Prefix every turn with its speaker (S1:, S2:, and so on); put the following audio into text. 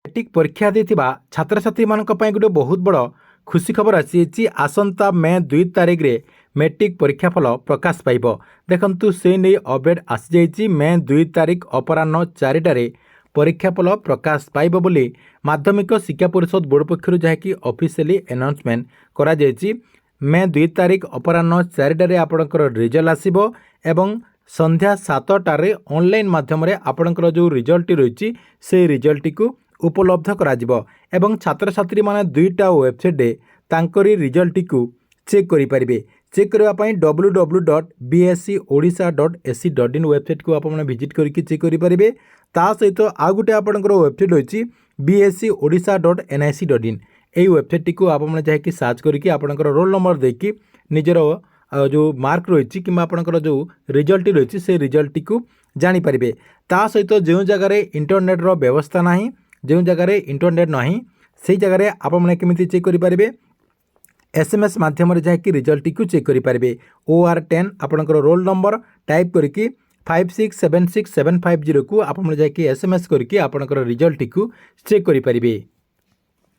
S1: Matric परीक्षा देथिबा छात्र छात्री मानक पई गोटे बहुत बड़ खुशी खबर आसी आसंता मे 2 तारिख रे मैट्रिक परीक्षा फल प्रकाश पाइब। देखंतु से नहीं अपडेट आसी जाइए मे 2 तारिख अपराह्न 4टारे परीक्षा फल प्रकाश पाइब बोली माध्यमिक शिक्षा परिषद बोर्ड पक्षर जहाँकि ऑफिशियली अनाउंसमेंट करा जाइए। मे 2 तारिख अपराह्न 4टारे आपणकर रिजल्ट आसीबो एवं संध्या 7टारे ऑनलाइन माध्यम आपणकर जो रिजल्ट रही से रिजल्ट को उपलब्ध कराजिबो एवं छात्र छात्री माने दुईटा वेबसाइट रे तांकरी रिजल्ट को चेक करि परिबे। चेक करबा पई www.bscodisha.ac.in वेबसाइट को आपण विजिट करके चेक करि परिबे। ता सहित आ गुटे आपणकर वेबसाइट होची bscodisha.nic.in एई वेबसाइट को आपण जाके सर्च करके आपणकर रोल नंबर देकी निजर जो मार्क रही कि आपणकर जो रिजल्ट रही से रिजल्ट को जानी परिबे। ता सहित जो जगह इंटरनेट रो व्यवस्था नाही जो जगह इंटरनेट नहीं से जगह आपने केमिति चेक करें एसएमएस माध्यम जहाँकि रिजल्ट को चेक करें। OR10 आपणकर रोल नंबर टाइप करके 5676 750 को आप जाकि एसएमएस करके आपणकर रिजल्ट को चेक करें।